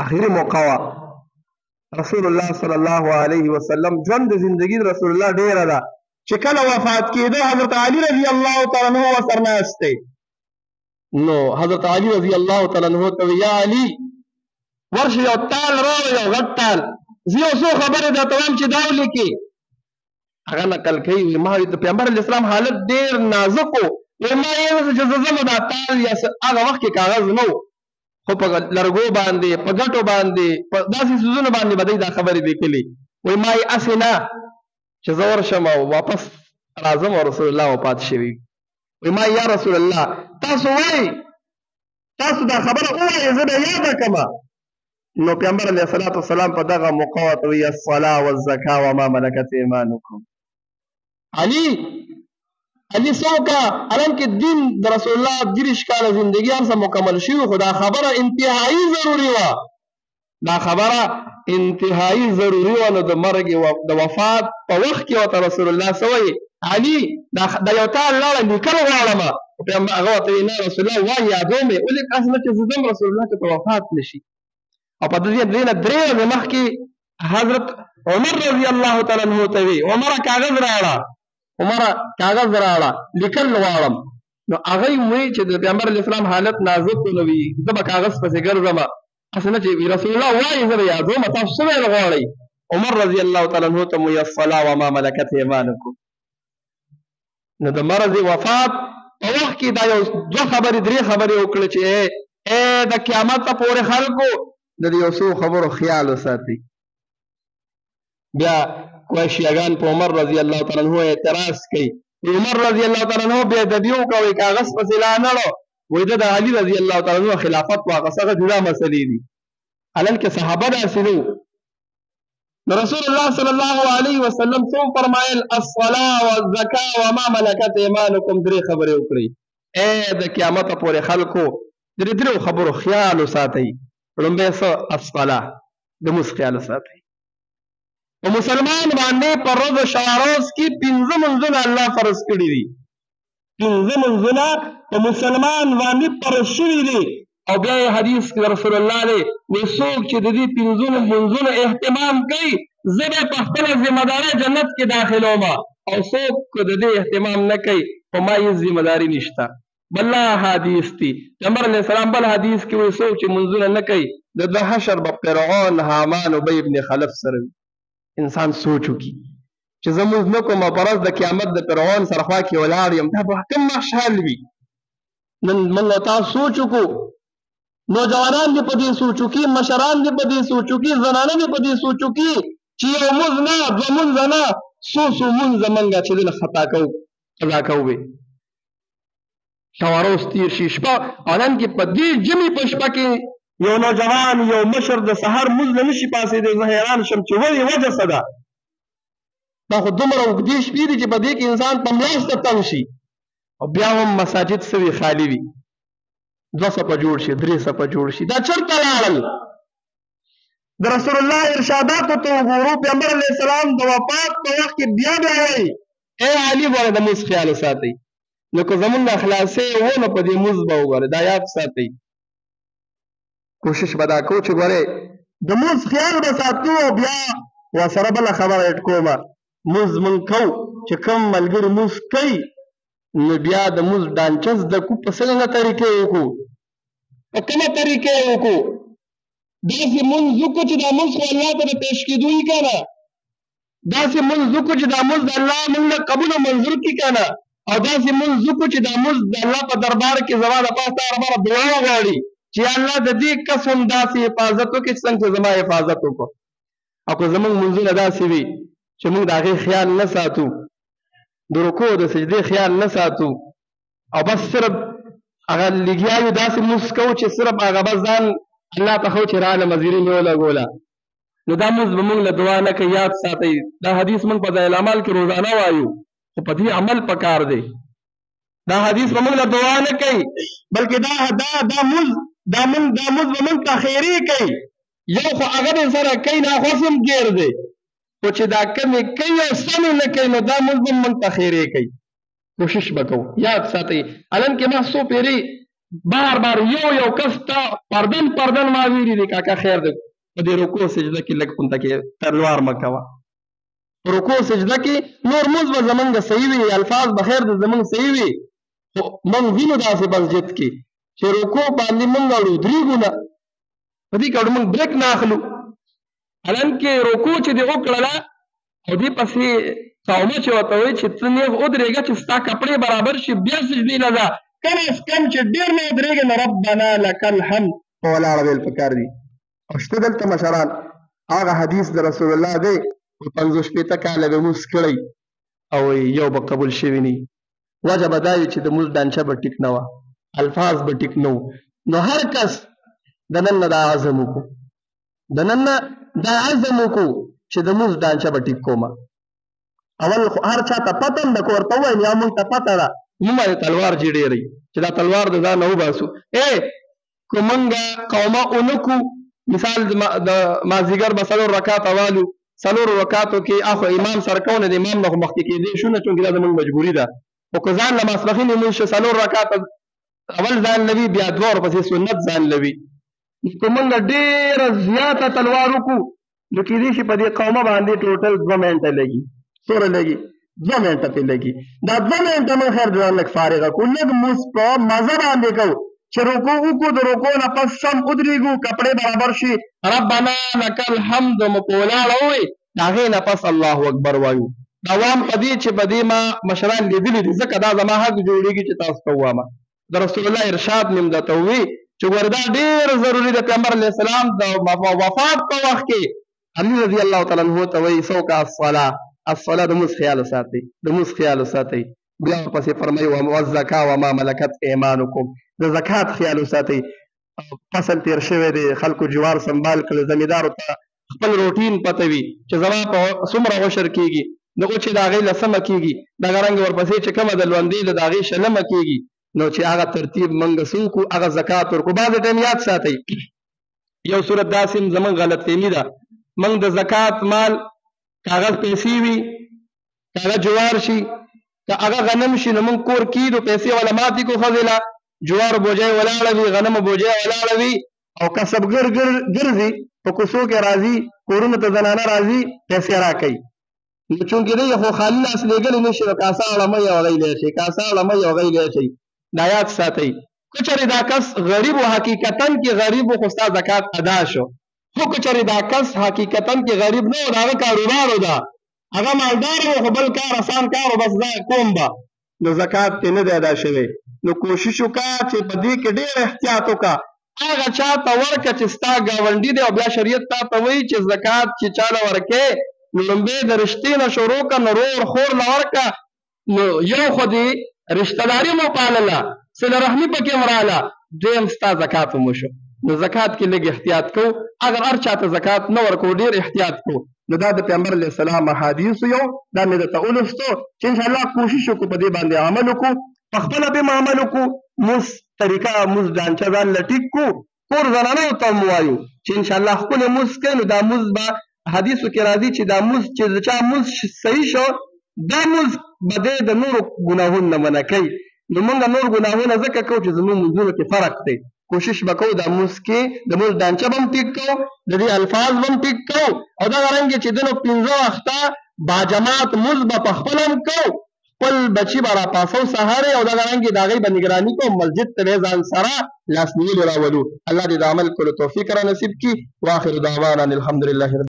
آخري موقع وا رسول الله صلی الله علیه وسلم ژوند د زندگی رسول الله ډیره ده چې کله وفات کېده حضرت علی رضی الله تعالی عنہ ورسره ناست دی نو حضرت علی رضی الله تعالی عنہ ته یا علی ورشه یو تال راوړه یو غټ تال زه یو څو خبرې درته وایم چې دا ولیکې هغه نقل کوي ما د پیغمبر علیه السلام حالت ډېر نازک و ما یې چې زه ځم دا تال یا هغه وخت کې کاغذ نه و خو په لرګو باندې په ګټو باندې په داسې څیزونو باندې به دوی دا خبرې لیکلې وایي ما یې هسې نه چې زه ورشم او واپس راځم او رسول الله وفات شوي وایي ما یا رسول الله تاسو وایي تاسو دا خبره ووایئ زه به یاده کړمه نو پیغمبر علیه الصلاة والسلام په دغه موقع ورته وایي الصلاة والزکا وما ملکت ایمانکم علي څوکه حالانکه دین د رسول الله 30 کاله زندگی هر څه مکمل شوي خو دا خبره انتهایی ضروري وه دا خبره انتهایی ضروري وه نو د مرګ د وفات په وخت کې ورته رسول الله څه وایي علي دا یو تال لاړه لیکل غواړم هغه ورته وایي نه رسول الله وایي یادوم یې ولې هسې نه چې زه ځم رسول الله ته وفات نه شي او په دې نه 3 ورځې مخکې حضرت عمر رضی الله تعالی عنہ ته وایي عمره کاغذ راوړه لیکل غواړم نو هغه یې وایي چې د پیغمبر علیه السلام حالت نازک نو وي زه به کاغذ پسې ګرځم هسې نه چې رسول الله وایي زه به یادوم تاسو څه ویل غواړئ عمر رضی الله تعالی عنہ ته وایي الصلاة وما ملکت ایمانکم نو د مرض وفات په وخت کې دا یو 2 خبرې 3 خبرې وکړې چې د قیامت پورې خلکو د یو څو خبرو خیال وساتئ بیا قریشیان په عمر رضی الله تعالی عنہ اعتراض کوي عمر رضی الله تعالی عنہ بے ادبی وکوي کاغذ پسې لا نه وای د علي رضی الله تعالی عنہ خلافت واغسه جدا مسلې دي حالانکه صحابه داسې نو رسول الله صلی الله علیه وسلم څو فرمایل الصلاة والزکاة وما ملکت ایمانکم 3 خبرې وکړي د قیامت پورې خلکو درې خبرو خیال وساتئ لومبه څه الصلاة د مس خیال وساتئ او مسلمان باندې پر ورځ شواروز کې 15 منځونه الله فرض کړی دي 15 منځونه په مسلمان باندې فرض شوي دي او بیا حدیث کې رسول الله علیه وسوک چې د دې 15 منځونو اهتمام کوي زه به په خپل ذمہ داری جنت کې داخلوم او څوک د دې اهتمام نه کوي په ما یې ذمہ داری نشته بل حدیث دي پیغمبر علیه السلام بل حدیث کې وسوک چې منځونه نه کوي د حشر به فرعون حامان او ابن خلف سره انسان سوچو کی چې زموږ نه کوم پرز د قیامت د فرعون سرخوا کې ولاړ یم دا به کوم محشر وي نن موږ تاسو سوچو کو نوجوانان دې په دې سوچو کې مشران دې په دې سوچو کې زنانه دې په دې سوچو کې چې یو موږ نه زمون زنا سو مون زمنګا چې دې خطا کوو قضا کوو شواروس تیر شي شپه انن کې په دې جمی پښپا کې یو نوجوان یو مشر د سحر مزل نشي پاسې د حیران شم چې وایي وجه صدا دا خو دومره وګدې شپې دي چې په دې کې انسان په میاشت تنګ شي او بیا هم مساجد سوي خالی وي 200 جوړ شي 300 جوړ شي دا چرته لاړل د رسول الله ارشادات ته وګورو پیغمبر علیه السلام د وفات په وخت کې بیا وایي اے علي وره د موږ خیال ساتي نو که زمونږ اخلاصې ونه په دې موږ به وګوره دا یاد ساتي کوشش بدا کو چې ګوره د موږ خیال به ساتو بیا وسره بل خبره اټکوما موږ من کو چې کم ملګری موږ کوي نو بیا د موږ دانچز د کو په څنګه طریقې وکړو په کومه طریقې وکړو داسې منځ کو چې دا منځ خو الله ته پیش کیدوي کنه داسې منځ کو چې دا منځ الله موږ قبول او منظور کی کنه او داسې منځ کو چې دا منځ د الله په دربار کې زواله پاسه ربره دعا غواړي چې الله د دې قسم داسې حفاظت وکړي څنګه زما حفاظت وکړو او که زمونږ منځونه داسې وي چې موږ د هغې خیال نه ساتو د رکوع د سجدې خیال نه ساتو او بس صرف هغه لګیا یو داسې مونځ کوو چې صرف هغه بس ځان الله ته خو چې راله مزیري مې ولګوله نو دا مونځ به موږ له دعا نه کوي یاد ساتئ دا حدیث موږ په ځای العمل کې روزانه وایو خو په دې عمل پکار دی دا حدیث به موږ له دعا نه کوي بلکې دا مونځ به موږ ته خیري کوي یو خو هغه د سره کوي نه خو هم ګیر دی خو چې دا کمې کوي او سمې نه کوي نو دا مونځ به موږ ته خیري کوي کوشش وکړو یاد ساتئ الان کې ما څو پیرې بار بار یو کس ته پردن ما ویلي دي کاکا خیر دی په دې رکوع سجده کې لږ پونته کې تلوار مه کوه رکوع سجده کې نور مونځ به زمونږ صحیح وي الفاظ به خیر د زمونږ صحیح وي خو مونږ وینو داسې مسجد کې چې رکوع باندې مونږ اړو درېږو نه په دې کې اړو مونږ بریک نه اخلو حالانکې رکوع چې دې وکړله او دې پسې قومه چې ورته وایي چې ته نیغ ودرېږه چې ستا کپړې برابر شي بیا سجدې له ځه کم از کم چې ډېر نه ودرېږې نو ربنا لک الحمد په ولاړه ویل پکار دي او شته دلته مشران هغه حدیث د رسول الله دی په 50 کاله به مونځ کړی او یو به قبول شوي نه وجه به دا وي چې د مونځ ډانچه به ټیک نه وه الفاظ به ټیک نه وو نو هر کس د نن نه دا عزم وکړو د نن نه دا عزم وکړو چې د مونځ ډانچه به ټیک کومه اول خو هر چا ته پته ده که ورته ووایم یا مونږ ته پته ده مونږ باندې تلوار چې ډېری چې دا تلوار د ځان نه وباسو که مونږ قومه ونه کړو مثال د مازدیګر به 4 رکعاته والو 4 رکعاتو کې اخو امام سره کوو نه د امام نه خو مخکې کېدی شو نه چونکې دا زموږ مجبوري ده خو که ځان له ماسپښین لمونځ شه 4 رکعاته اول ځان لوي بیا 2 ورپسې سنت ځان لوي که مونږ ډېره زیاته تلوار وکړو نو کېدای شي په دې قومه باندې ټوټل 2 منټه لګي څومره لګي 2 منټه پرې لګي دا 2 منټه موږ خیر ځان لږ فارغه کړو لږ مونځ په مزه باندې کوو چې رکوع وکړو د رکوع نه پس سم ودرېږو کپړې برابر شي ربنا لک الحمد مو په ولاړه ووایي د هغې نه پس الله اکبر وایو دوام په دې چې په دې ما مشران لیدلي دي ځکه دا زما حق جوړېږي چې تاسو ته ووامه د رسول الله ارشاد مې هم درته ووي چې ګوره دا ډېر ضروري ده پیغمبر علیه السلام د وفات په وخت کې علي رضی الله تعالی عنه ته وایي سوکه الصلاه د مونځ خیال وساتئ د مونځ خیال وساتئ بیا ورپسې فرمایي والزکا وما ملکت ایمانکم د زکات خیال وساتئ فصل تیر شوی دی خلکو جوار سنبال کړل زمیندارو ته خپل روټین پته وي چې زما په څومره عشر کېږي دغه چې د هغې لسمه کېږي دغه رنګ ورپسې چې کومه د لوندې ده د هغې شلمه کېږي نو چې هغه ترتیب موږ څه وکړو هغه زکات ورکړو بعضې ټایم یاد ساتئ یو صورت داسې هم زموږ غلط فهمي ده موږ د زکات مال کاغذ پیسې وي کاغذ جوار شي که هغه غنم شي نو موږ کور کېږو پیسې ولا ماتې کړو ښځې له جوار بوجۍ ولاړه وي غنم بوجۍ ولاړه وي او کسبګر ګرځي په کوڅو کې راځي کورونو ته زنانه راځي پیسې راکوي نو چونکې دی خو خالي لاس لېږلی نه شي نو کاسه اړمۍ او هغی شي کاسه اړمۍ او هغی شي دا یاد ساتئ که چېرې دا کس غریب و حقیقتا کې غریب و خو ستا زکات ادا شو خو که چېرې دا کس حقیقتا کې غریب نه و د هغه کاروبارو ده هغه مالدار و خو بل کار اسان کار و بس دا کوم به نو زکات ترې نه دی ادا شوی نو کوشش وکړه چې په دې کې ډېر احتیاط وکړه هغه چا ته ورکړه چې ستا ګاونډي دی او بیا شریعت تا ته وایي چې زکات چې چاله ورکې نو لومبۍ د رشتې نه شروع کړه نو رور خور له ورکړه نو یو خو دې رشته داري مو پالله صله رحمي پکې هم راغله دویم ستا زکات هم وشو نو زکات کې لږ احتیاط کوو اگر هر چا ته زکات نه ورکوو ډېر احتیاط کوو نو دا د پیغمبر علیه السلام احادیثو یو دا مې درته ولوستو چې انشاءالله کوشش وکړو په دې باندې عمل وکړو په خپله به هم عمل وکړو مونځ طریقه مونځ ډانچه ځان له ټیک کړو کور زنانو ته هم ووایو چې انشاءالله ښکلی مونځ کوي نو دا مونځ به حدیثو کې راځي چې دا مونځ چې د چا مونځ صحیح شو دا مونځ به دی د نورو ګناهونو نه منع کوي نو موږ نور ګناهونه ځکه کوو چې زموږ مونځونو کې فرق دی کوشش به کوو دا مونځ کې د مونځ ډانچه به هم ټیک کوو د دې الفاظ به هم ټیک کوو او دغه رنګې چې دنو 15 وخته باجماعت مونځ به په خپله هم کوو خپل بچي به راپاسو سهارې او دغه رنګې د هغې به نګراني کوو مسجد ته به ځان سره لاس نیولې راولو الله دې د عمل کولو توفیق را نصیب کړي واخر دعوانا الحمدلله